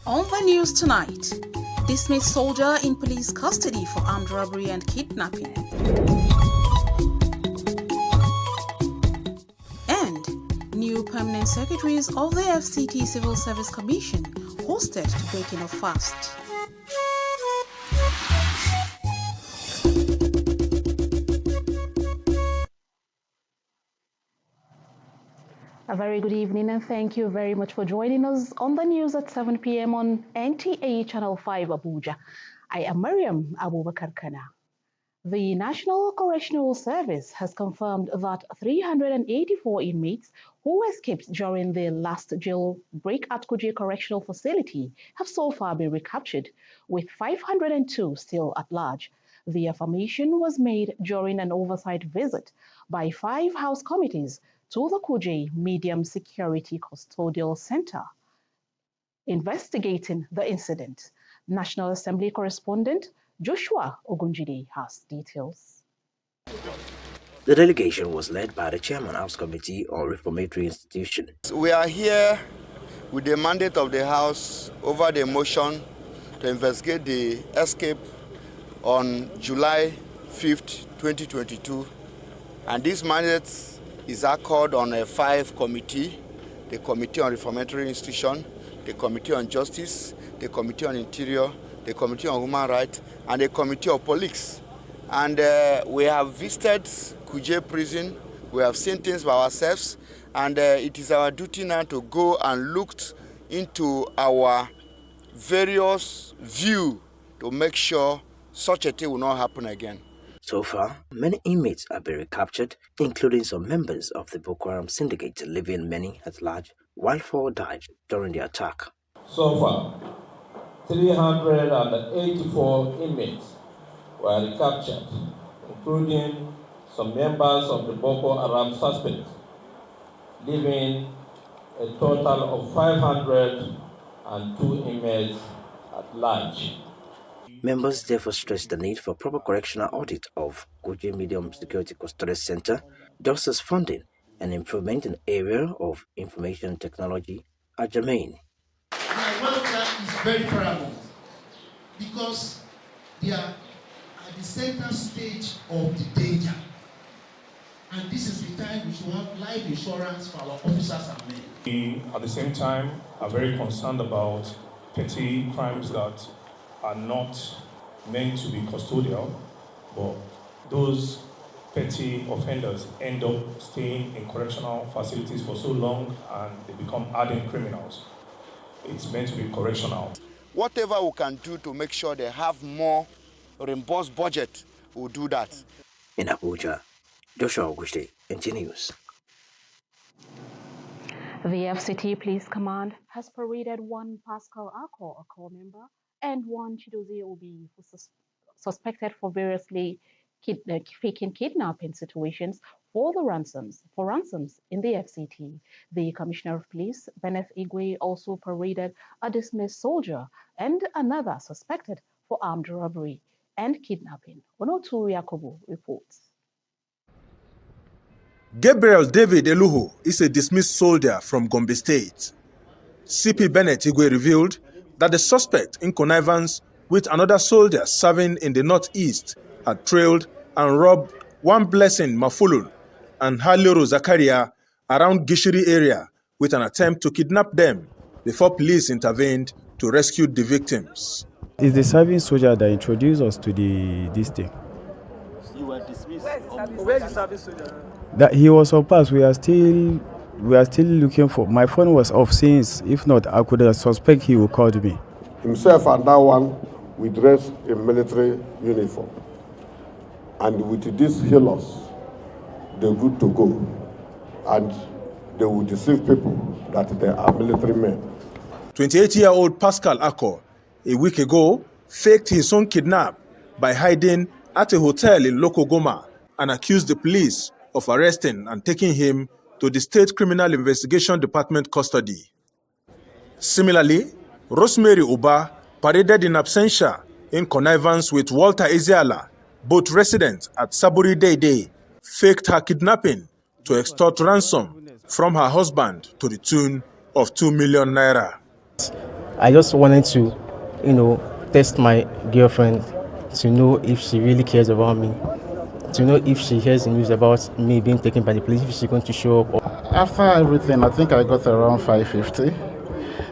On the news tonight, dismissed soldier in police custody for armed robbery and kidnapping. And new permanent secretaries of the FCT Civil Service Commission hosted to breaking of fast. A very good evening and thank you very much for joining us on the news at 7 p.m. on NTA Channel 5 Abuja. I am Mariam Abubakar Kana. The National Correctional Service has confirmed that 384 inmates who escaped during the last jailbreak at Kuje Correctional Facility have so far been recaptured, with 502 still at large. The affirmation was made during an oversight visit by 5 House committees to the Kuje Medium Security Custodial Center, investigating the incident. National Assembly correspondent Joshua Ogunjide has details. The delegation was led by the Chairman House Committee on Reformatory Institutions. We are here with the mandate of the House over the motion to investigate the escape on July 5th, 2022. And this mandate is accord on a 5 committee: the Committee on Reformatory Institution, the Committee on Justice, the Committee on Interior, the Committee on Human Rights, and the Committee of Police. And we have visited Kuje Prison, we have seen things by ourselves, and it is our duty now to go and look into our various views to make sure such a thing will not happen again. So far, many inmates have been recaptured, including some members of the Boko Haram syndicate, leaving many at large, while 4 died during the attack. So far, 384 inmates were recaptured, including some members of the Boko Haram suspects, leaving a total of 502 inmates at large. Members therefore stressed the need for proper correctional audit of Kuje Medium Security Custodial Center, justice funding, and improvement in the area of information technology are germane. Their welfare is very paramount because they are at the center stage of the danger. And this is the time we should have life insurance for our officers and men. We, at the same time, are very concerned about petty crimes that are not meant to be custodial, but those petty offenders end up staying in correctional facilities for so long and they become hardened criminals. It's meant to be correctional. Whatever we can do to make sure they have more reimbursed budget, we'll do that. In Abuja, Joshua Ogunjide, NT News. The FCT Police Command has paraded 1 Pascal Akko, a corps member, and 1 Chidozie Obi, suspected for variously faking kidnapping situations for ransoms in the FCT. The Commissioner of Police, Bennett Igwe, also paraded a dismissed soldier and another suspected for armed robbery and kidnapping. Onotu Yakobo reports. Gabriel David Eluhu is a dismissed soldier from Gombe State. CP Bennett Igwe revealed that the suspect, in connivance with another soldier serving in the northeast, had trailed and robbed 1 Blessing Mafulun and Haliru Zakaria around Gishiri area with an attempt to kidnap them before police intervened to rescue the victims. It's the serving soldier that introduced us to this thing. You were dismissed. Where is the serving soldier? That he was on pass. We are still looking for. My phone was off since. If not, I could suspect he would call me. Himself and that one, we dress in military uniform. And with these healers, they're good to go. And they will deceive people that they are military men. 28-year-old Pascal Akko, a week ago, faked his own kidnap by hiding at a hotel in Lokogoma and accused the police of arresting and taking him to the State Criminal Investigation Department custody. Similarly, Rosemary Uba paraded in absentia in connivance with Walter Ezeala, both residents at Saburi Dede, faked her kidnapping to extort ransom from her husband to the tune of 2 million naira. I just wanted to, test my girlfriend to know if she really cares about me, to know if she hears the news about me being taken by the police, if she's going to show up. After everything, I think I got around 550,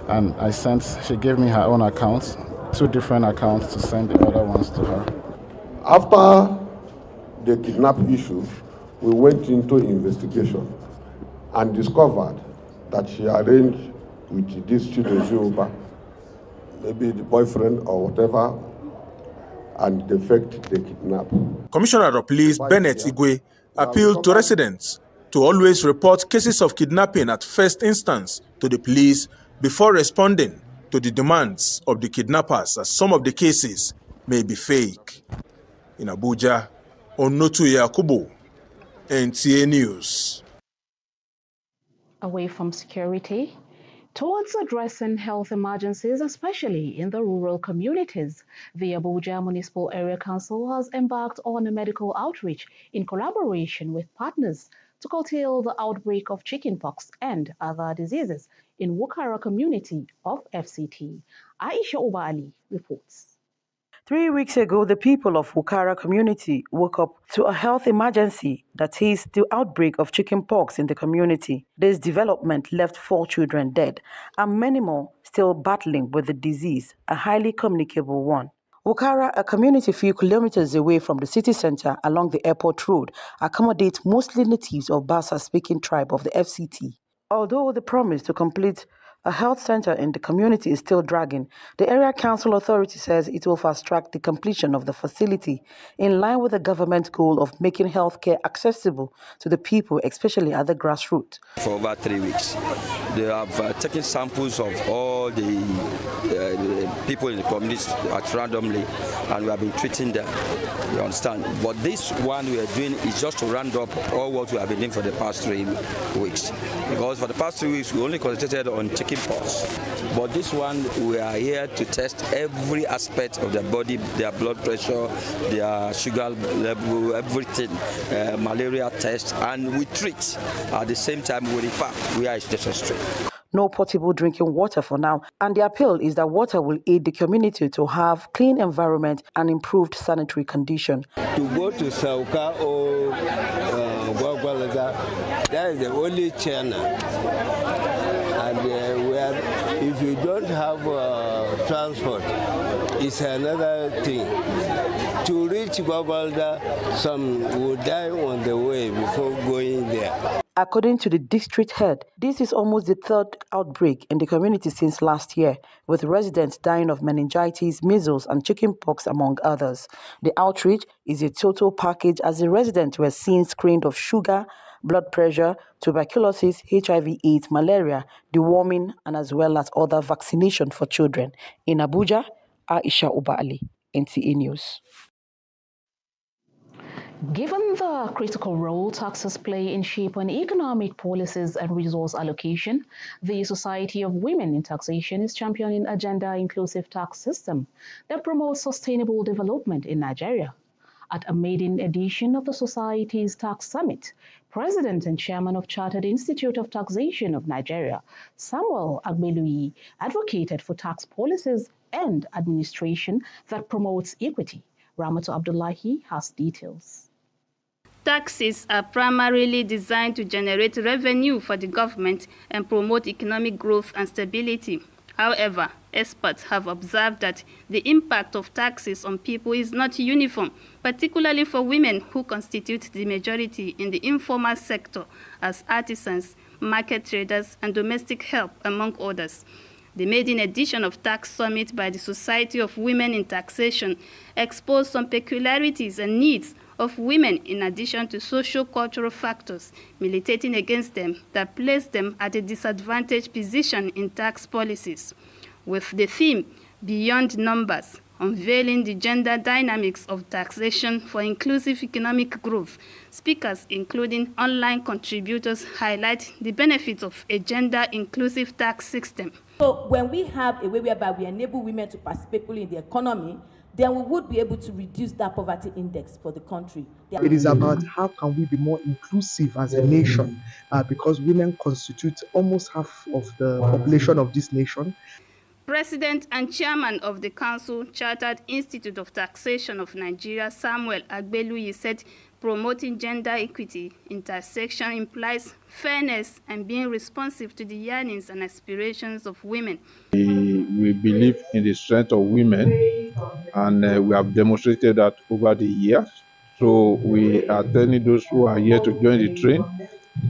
and she gave me her own account, 2 different accounts to send the other ones to her. After the kidnap issue, we went into investigation and discovered that she arranged with this Chidozie, maybe the boyfriend or whatever, and they faked the kidnap. Commissioner of Police Bennett Igwe appealed to residents to always report cases of kidnapping at first instance to the police before responding to the demands of the kidnappers, as some of the cases may be fake. In Abuja, Onotu Yakubu, NTA News. Away from security, towards addressing health emergencies, especially in the rural communities, the Abuja Municipal Area Council has embarked on a medical outreach in collaboration with partners to curtail the outbreak of chickenpox and other diseases in Wukara community of FCT. Aisha Obali reports. 3 weeks ago, the people of Wukara community woke up to a health emergency, that is, the outbreak of chickenpox in the community. This development left 4 children dead and many more still battling with the disease, a highly communicable one. Wukara, a community a few kilometers away from the city center along the airport road, accommodates mostly natives of Basa-speaking tribe of the FCT. Although the promise to complete a health center in the community is still dragging, the area council authority says it will fast-track the completion of the facility in line with the government goal of making healthcare accessible to the people, especially at the grassroots. For over 3 weeks, they have taken samples of all the people in the community randomly, and we have been treating them. You understand? But this one we are doing is just to round up all what we have been doing for the past 3 weeks. Because for the past 3 weeks, we only concentrated on chickenpox. But this one, we are here to test every aspect of their body, their blood pressure, their sugar level, everything, malaria test, and we treat. At the same time, we refer. We are necessary. No potable drinking water for now, and the appeal is that water will aid the community to have clean environment and improved sanitary condition. To go to Sauka or Gwagwalaga, that is the only channel. And if you don't have transport, it's another thing. To reach Gwagwalaga, some will die on the way before going there. According to the district head, this is almost the 3rd outbreak in the community since last year, with residents dying of meningitis, measles, and chickenpox, among others. The outreach is a total package, as the residents were seen screened of sugar, blood pressure, tuberculosis, HIV/AIDS, malaria, deworming, and as well as other vaccination for children. In Abuja, Aisha Obali, NTA News. Given the critical role taxes play in shaping economic policies and resource allocation, the Society of Women in Taxation is championing a gender-inclusive tax system that promotes sustainable development in Nigeria. At a maiden edition of the Society's Tax Summit, President and Chairman of Chartered Institute of Taxation of Nigeria, Samuel Agbeluyi, advocated for tax policies and administration that promotes equity. Ramatu Abdullahi has details. Taxes are primarily designed to generate revenue for the government and promote economic growth and stability. However, experts have observed that the impact of taxes on people is not uniform, particularly for women who constitute the majority in the informal sector as artisans, market traders, and domestic help, among others. The maiden edition of Tax Summit by the Society of Women in Taxation exposed some peculiarities and needs of women in addition to socio-cultural factors militating against them that place them at a disadvantaged position in tax policies. With the theme, Beyond Numbers, unveiling the gender dynamics of taxation for inclusive economic growth, speakers including online contributors highlight the benefits of a gender-inclusive tax system. So when we have a way whereby we enable women to participate fully in the economy, then we would be able to reduce that poverty index for the country. It is about how can we be more inclusive as a nation, because women constitute almost half of the population of this nation. President and Chairman of the Council Chartered Institute of Taxation of Nigeria, Samuel Agbeluyi, said promoting gender equity in taxation implies fairness and being responsive to the yearnings and aspirations of women. We believe in the strength of women, and we have demonstrated that over the years. So we are telling those who are here to join the train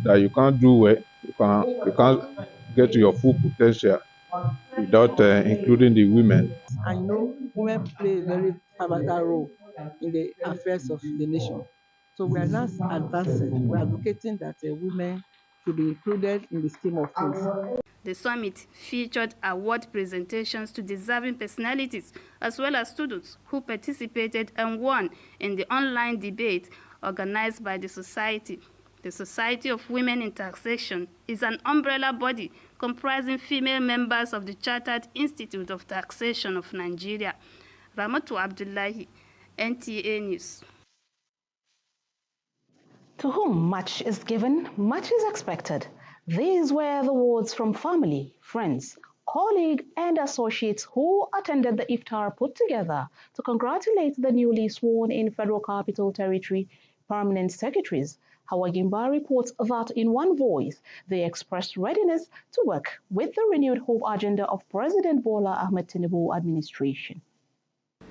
that you can't do well, you can't get to your full potential without including the women. I know women play a very pivotal role in the affairs of the nation. So we are now advancing, we are advocating that women should be included in the scheme of things. The summit featured award presentations to deserving personalities as well as students who participated and won in the online debate organized by the Society. The Society of Women in Taxation is an umbrella body comprising female members of the Chartered Institute of Taxation of Nigeria. Ramatu Abdullahi, NTA News. To whom much is given, much is expected. These were the words from family, friends, colleagues, and associates who attended the iftar put together to congratulate the newly sworn-in Federal Capital Territory permanent secretaries. Hawa Gimba reports that in one voice, they expressed readiness to work with the renewed hope agenda of President Bola Ahmed Tinubu administration.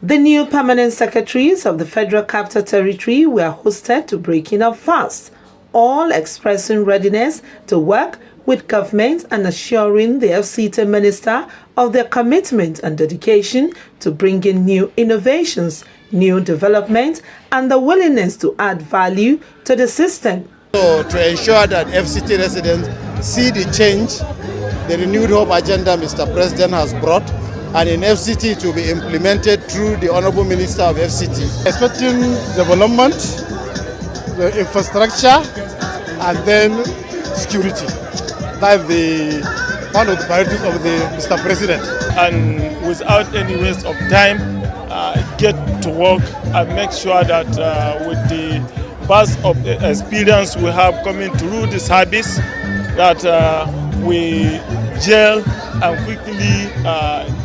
The new permanent secretaries of the Federal Capital Territory were hosted to Burkina Faso, all expressing readiness to work with government and assuring the FCT minister of their commitment and dedication to bringing new innovations, new development, and the willingness to add value to the system. So to ensure that FCT residents see the change, the renewed hope agenda Mr. President has brought, and in FCT to be implemented through the Honorable Minister of FCT. Expecting development, the infrastructure, and then security. That's one of the priorities of the Mr. President. And without any waste of time, get to work and make sure that with the vast of experience we have coming through the service, that we gel and quickly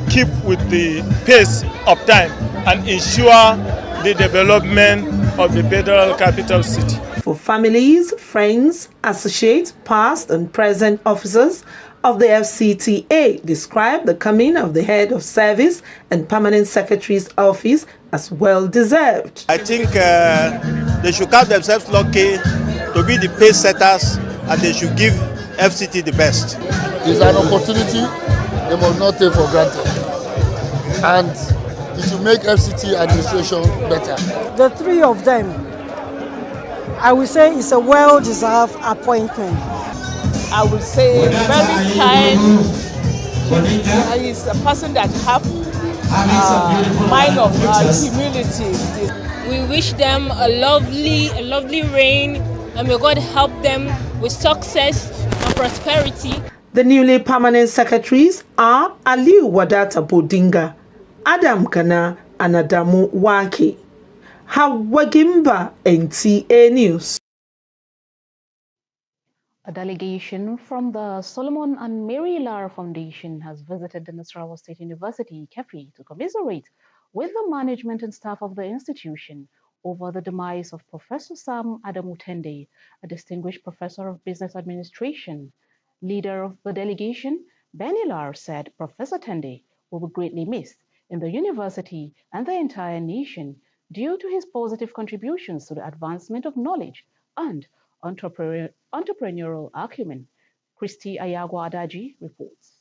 keep with the pace of time and ensure the development of the Federal Capital City. For families, friends, associates, past and present officers of the FCTA described the coming of the head of service and permanent secretary's office as well deserved. I think they should count themselves lucky to be the pace setters, and they should give FCT the best. It's an opportunity they must not take for granted, and it will make FCT administration better. The three of them, I would say, it's a well-deserved appointment. I would say very kind. He's a person that have mind of humility. We wish them a lovely reign, and may God help them with success and prosperity. The newly permanent secretaries are Aliu Wadata Bodinga, Adam Kana, and Adamu Waki. Hawa Gimba, NTA News. A delegation from the Solomon and Mary Lar Foundation has visited the Nasarawa State University, Kefi, to commiserate with the management and staff of the institution over the demise of Professor Sam Adamutende, a distinguished professor of business administration. Leader of the delegation, Benny Lar, said Professor Tende will be greatly missed in the university and the entire nation due to his positive contributions to the advancement of knowledge and entrepreneurial acumen. Christy Ayagwa Adaji reports.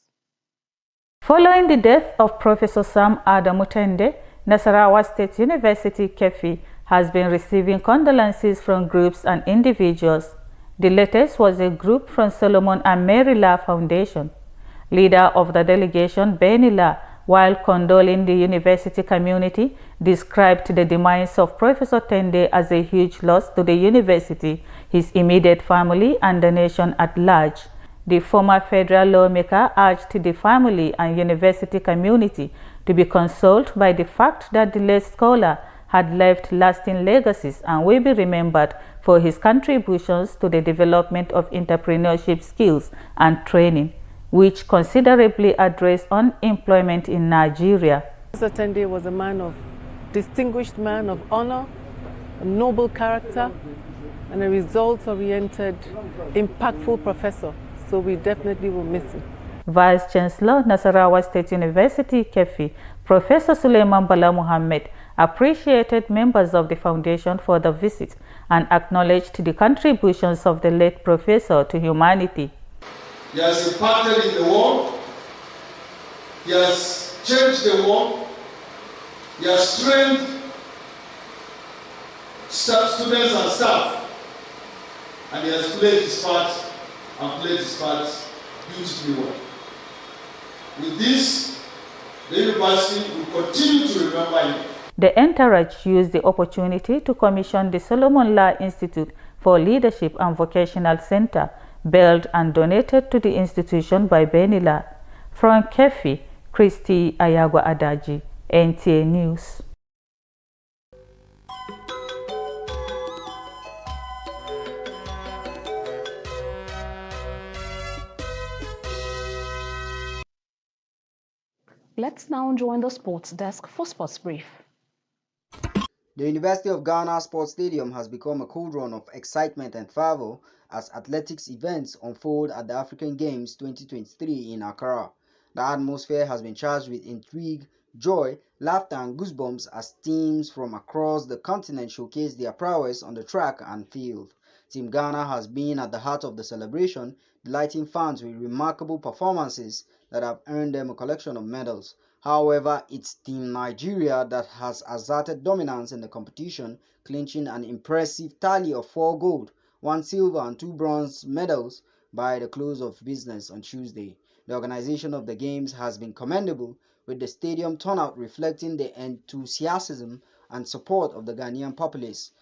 Following the death of Professor Sam Adamutende, Nasarawa State University, Kefi, has been receiving condolences from groups and individuals. The latest was a group from Solomon and Mary La Foundation. Leader of the delegation, Benny La, while condoling the university community, described the demise of Professor Tende as a huge loss to the university, his immediate family, and the nation at large. The former federal lawmaker urged the family and university community to be consoled by the fact that the late scholar had left lasting legacies and will be remembered for his contributions to the development of entrepreneurship skills and training. which considerably addressed unemployment in Nigeria. Mr. Tende was a man of distinguished man of honor, a noble character, and a results-oriented, impactful professor. So we definitely will miss him. Vice Chancellor, Nasarawa State University, Kefi, Professor Suleiman Bala Muhammad, appreciated members of the foundation for the visit and acknowledged the contributions of the late professor to humanity. He has impacted in the world, he has changed the world, he has trained students and staff, and he has played his part and played his part beautifully well. With this, the university will continue to remember him. The entourage used the opportunity to commission the Solomon La Institute for Leadership and Vocational Center, built and donated to the institution by Benila. From Kefi, Christy Ayagwa Adaji, NTA News. Let's now join the sports desk for Sports Brief. The University of Ghana Sports Stadium has become a cauldron of excitement and fervor as athletics events unfold at the African Games 2023 in Accra. The atmosphere has been charged with intrigue, joy, laughter and goosebumps as teams from across the continent showcase their prowess on the track and field. Team Ghana has been at the heart of the celebration, delighting fans with remarkable performances that have earned them a collection of medals. However, it's Team Nigeria that has asserted dominance in the competition, clinching an impressive tally of 4 gold, 1 silver and 2 bronze medals by the close of business on Tuesday. The organization of the Games has been commendable, with the stadium turnout reflecting the enthusiasm and support of the Ghanaian populace.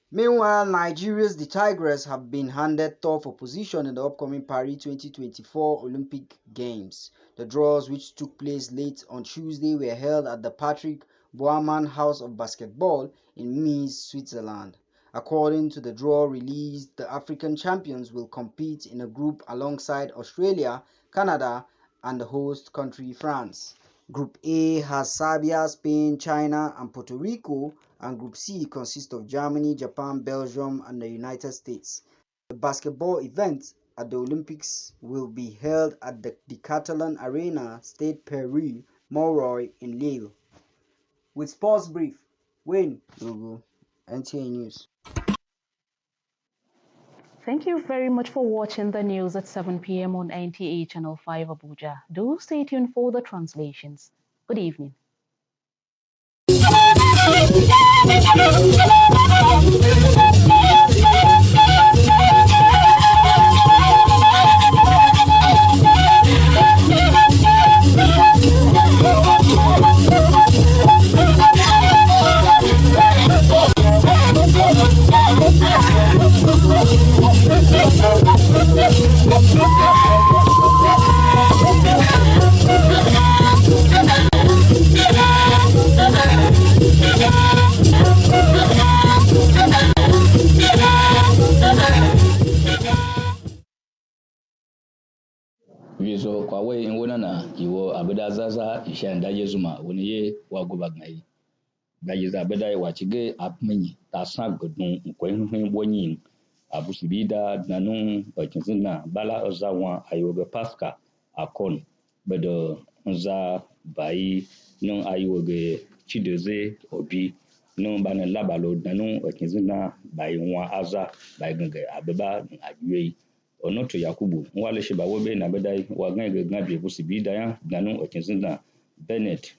Meanwhile, Nigeria's the Tigers have been handed tough opposition in the upcoming Paris 2024 Olympic Games. The draws, which took place late on Tuesday, were held at the Patrick Boerman House of Basketball in Mies, Switzerland. According to the draw released, the African champions will compete in a group alongside Australia, Canada, and the host country France. Group A has Serbia, Spain, China, and Puerto Rico, and Group C consists of Germany, Japan, Belgium, and the United States. The basketball event at the Olympics will be held at the Decathlon Arena, Stade Pierre Mauroy in Lille. With Sports Brief, Wayne Ugu, NTA News. Thank you very much for watching the news at 7 p.m. on NTA Channel 5 Abuja. Do stay tuned for the translations. Good evening. Viso kwa we ingona na iwo abeda zaza ishanda yezuma woniye wagobagnai bayiza abeda wachige apmenyi tasan godun nkwenhun bonyin abusibida nanun okinzina bala ozawan ayobe paska akon bedo nza bayi nun ayobe chidoze obi nun bana labalo nanun okinzina bayi nwa aza bayi gange abeba ajwe onoto yakubu nwale shiba wobe na bedai wagange gabi busibida ya nanu okinzina Bennett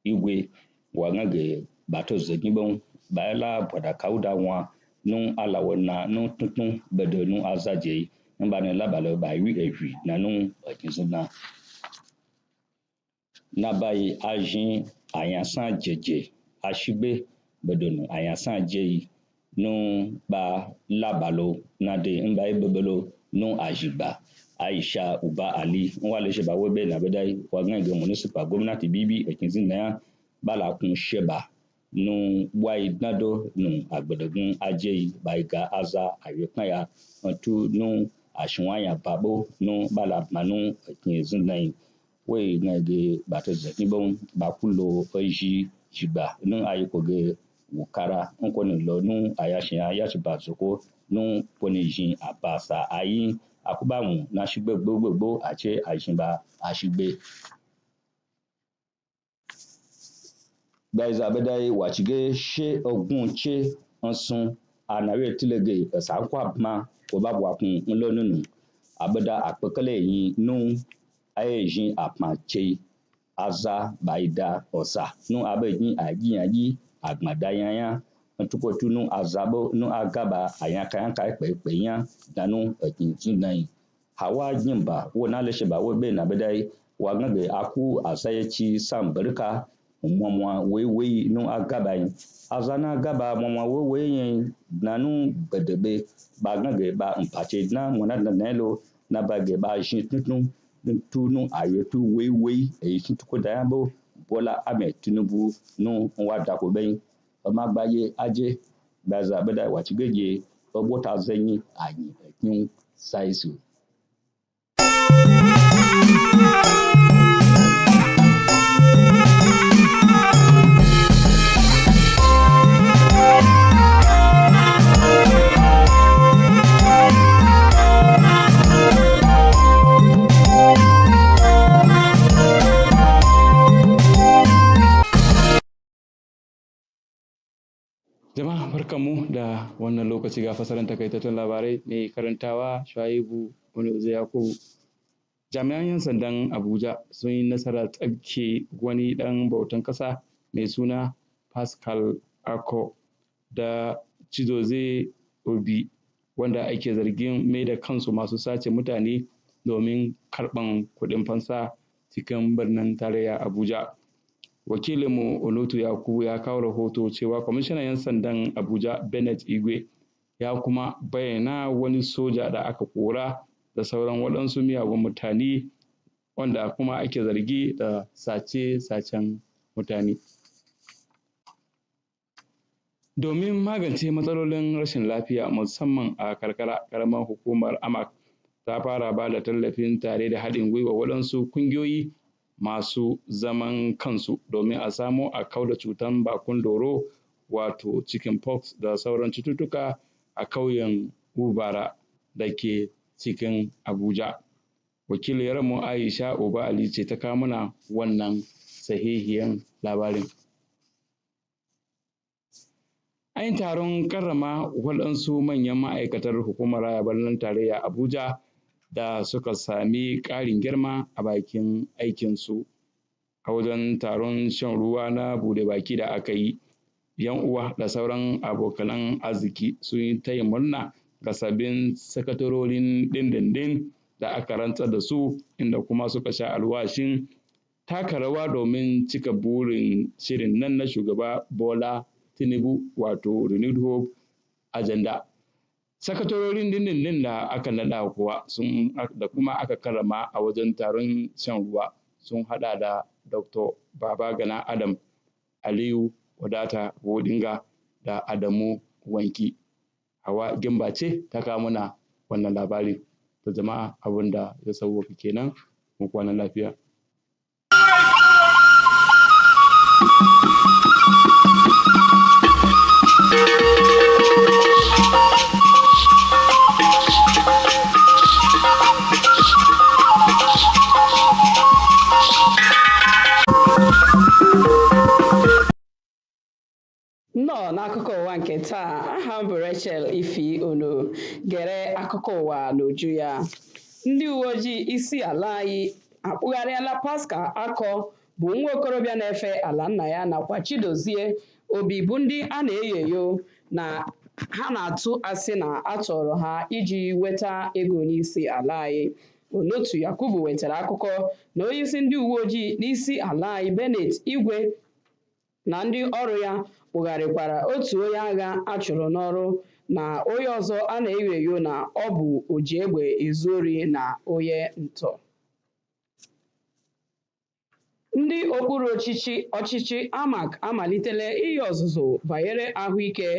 igwe wagange bato zegibon baela boda kauda wa nun alawona nun tuntun bedo nun azaje mbane labalo bayi evi nanu okinzina nabai ajin ayansan jeje ashigbe bedo nu ayansan jeyi nun ba labalo nade mbai bebelo nun ajiba Aisha Uba Ali nwale sheba webe na bedai wagange municipal gwamnati bibi ekinzina ya bala kun sheba nun wai nado nun agbedogun ajeyi baiga aza ayekan ya tu nun ashwanya babo no bala manu kin zunai we ngage bata zaki bon bakulo oji jiba no ayiko ge wukara nkoni lo nu ayashin ayashiba zoko nu ponijin abasa ayin akubamu na shigbe gbogbo ache ajinba ashigbe Baiza bedai wachige she ogun che onsun anawe tilege sakwa ma obabwa kun nlonunu abeda apekele yin nu ayejin apma che aza baida osa nu abejin ajiyanji agmadayanya ntukotu nu azabo nu agaba ayankayanka pepeyan danu ekintin nai hawa jimba wona lesheba wobe na bedai wagange aku asayechi sambarka mwamwa wewe nu agabai azana gaba mwamwa wewe yen nanu bedebe bagange ba mpache na mona nelo na bage ba jin tuntun tunu ayetu wewe eyin tuko dayabo Bola Ahmed Tinubu nu wada ko beyin omagbaye aje baza beda wachigeje ogbota zenyi ayin ekin saisu Jama'a barkanmu da wannan lokaci ga fasaran takaitattun labarai mai karantawa Shuaibu Onoze Yakubu. Jami'an 'yan sandan Abuja sun yi nasarar tsabke wani ɗan bautan ƙasa mai suna Pascal Ako da Chidozie Obi wanda ake zargin mai da kansu masu sace mutane domin karɓan kuɗin fansa cikin birnin tarayya Abuja. Wakilinmu Olotu Yakubu ya kawo rahoto cewa kwamishinan 'yan sandan Abuja Bennett Igwe ya kuma bayyana wani soja da aka kora da sauran waɗansu miyagun mutane wanda kuma ake zargi da sace-sacen mutane. Domin magance matsalolin rashin lafiya musamman a karkara, ƙaramar hukumar Amak ta fara ba da tallafin tare da haɗin gwiwa waɗansu ƙungiyoyi masu zaman kansu domin a samo a kauda cutar bakon doro wato chicken pox da sauran cututtuka a ƙauyen Ubara da ke cikin Abuja. Wakiliyarmu Aisha Uba Ali ce ta kawo mana wannan sahihiyan labarin. An yi taron karrama waɗansu manyan ma'aikatar hukumar raya birnin tarayya Abuja da suka sami ƙarin girma a bakin aikinsu. A wajen taron shan ruwa na buɗe baki da aka yi, 'yan uwa da sauran abokanan arziki sun yi taya murna ga sabbin sakatarorin dindindin da aka rantsar da su inda kuma suka sha alwashin taka rawa domin cika burin shirin nan na shugaba Bola Tinubu wato Renewed Hope Agenda. Sakatarorin dindindin da aka naɗa kuwa da kuma aka karrama a wajen taron shan ruwa sun haɗa da Dr. Babagana Adam, Aliyu Wadata Bodinga da Adamu Wanki. Hawa Gimba ce ta kawo mana wannan labari. To jama'a abin da ya sauwaka kenan, mu kwana lafiya. Nnọọ n'akụkọ ụwa nke taa, aha m bụ Rachel Ifi Ono. Gere akụkọ ụwa n'uju ya. Ndị uwe ojii isi ala anyị akpụgharịala Pascal Ako bụ nwa okorobịa na-efe ala nna ya nakwa Chidozie Obi bụ ndị a na-eyo eyo na ha na-atụ asị na a tọrọ ha iji weta ego n'isi ala anyị. Olotu Yakubu wetara akụkọ na onyeisi ndị uwe ojii n'isi ala anyị Bennett Igwe na ndị ọrụ ya kpụgharịkwara otu onye agha a chụrụ n'ọrụ na onye ọzọ a na-eyo eyo na ọ bụ oji egbe ezu ori na onye ntọ. Ndị okpuru ọchịchị Amak amalitela inye ọzụzụ banyere ahụike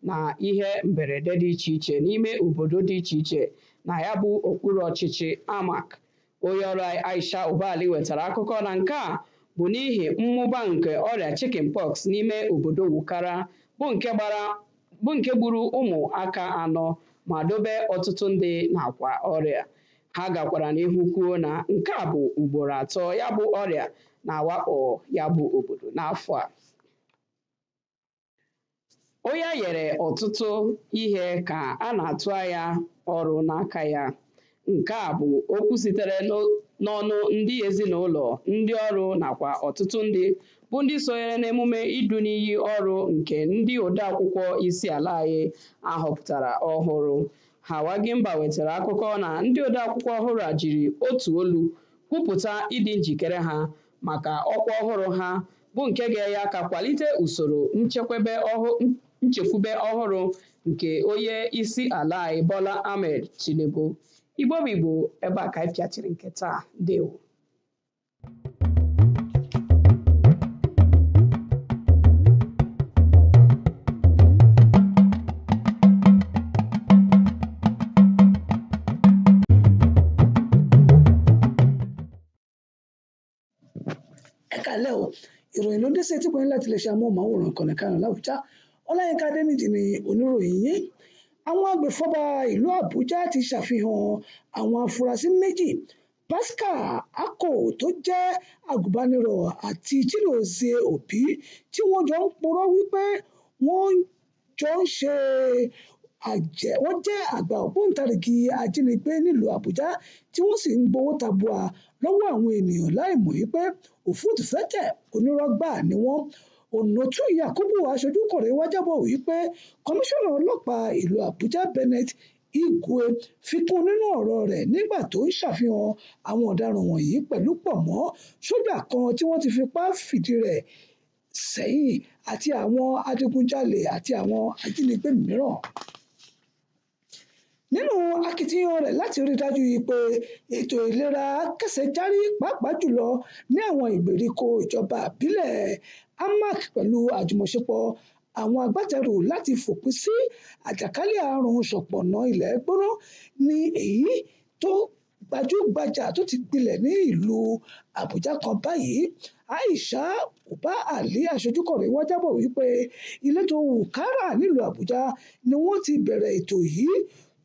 na ihe mberede dị iche iche n'ime obodo dị iche iche na ya bụ okpuru ọchịchị AMAC. Onye ọrụ Aisha Ubali wetara akụkọ na nke a bụ n'ihi mmụba nke ọrịa chickenpox n'ime obodo Wukara bụ nke gburu ụmụaka 4 ma dobe ọtụtụ ndị n'akwa ọrịa. Ha gakwara n'ihu kwuo na nke a bụ ugboro 3 ya bụ ọrịa na-awakpo ya bụ obodo n'afọ a. Onye nyere ọtụtụ ihe ka a na-atụ anya ọrụ n'aka ya. Nke a bụ okwu sitere n'ọnụ ndị ezinụlọ, ndị ọrụ nakwa ọtụtụ ndị bụ ndị sonyere n'emume idu n'iyi ọrụ nke ndị odeakwụkwọ isi ala anyị ahọpụtara ọhụrụ. Hawa Gimba wetara akụkọ na ndị odeakwụkwọ ọhụrụ a jiri otu olu kwupụta ịdị njikere ha maka ọkwa ọhụrụ ha bụ nke ga-enye aka kwalite usoro nchekwube ọhụrụ nke onye isi ala anyị Bola Ahmed Tinubu. Igbo bụ Igbo, ebe a ka anyị pịachiri nke taa. Ndewo. Ẹ̀kálẹ́ o, ìròyìn ló dé sí etígbọ̀n láti iléeṣẹ́ amóhùnmáwòrán ìkànnì karùn-ún l'Àbújá. Ọláyínká Adéníjì ni oníròyìn yín. Àwọn agbèfọ́ba ìlú Àbújá ti ṣàfihàn àwọn afurasí 2, Pascal Akko tó jẹ́ agùnbánirọ̀ àti Chidozie Obi tí wọ́n jọ ń purọ́ wípé wọ́n jẹ́ àgbà ògbóǹtarìgì ajínigbé nílùú Àbújá tí wọ́n sì ń gbowó tabua lọ́wọ́ àwọn ènìyàn láì mọ̀ wípé òfúùtù fẹ́tẹ̀ onírọ́gbà ni wọ́n. Ọ̀nàtún Yakubu aṣojúkọ̀ròyìn wa jábọ̀ wípé kọmíṣánná ọlọ́pàá ìlú Àbújá Bennett Igwe fi kún nínú ọ̀rọ̀ rẹ̀ nígbà tó ń ṣàfihàn àwọn ọ̀daràn wọ̀nyí pẹ̀lú pọ̀ mọ́ sójà kan tí wọ́n ti fipá fìdí rẹ̀ sẹ́yìn àti àwọn adigunjalè àti àwọn ajínigbé mìíràn. Nínú akitiyan rẹ̀ láti rí dájú pé ètò ìlera kẹ́sẹ̀ járí pàápàá jùlọ ní àwọn ìgbèríko ìjọba ìbílẹ̀, AMAC pẹ̀lú àjùmọ̀ṣepọ̀ àwọn agbátẹrù láti fòpin sí àjàkálẹ̀ àrùn ṣọ̀pọ̀nà ilẹ̀ gbóná ní èyí tó gbajúgbajà tó ti gbilẹ̀ ní ìlú Àbújá kan báyìí. Aisha Ubali aṣojúkọ̀ròyìn wa jábọ̀ wípé ìletò Wukara nílùú Àbújá ni wọ́n ti bẹ̀rẹ̀ ètò yìí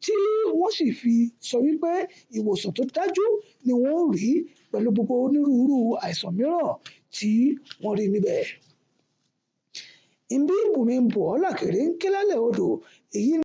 tí wọ́n sì fi sọ wípé ìwòsàn tó dájú ni wọ́n rí pẹ̀lú gbogbo onírúurú àìsàn mìíràn tí wọ́n rí níbẹ̀. Ìbí Bùnmi ń bọ̀ ọ́ làkèrè ń ké lálẹ́ odò èyí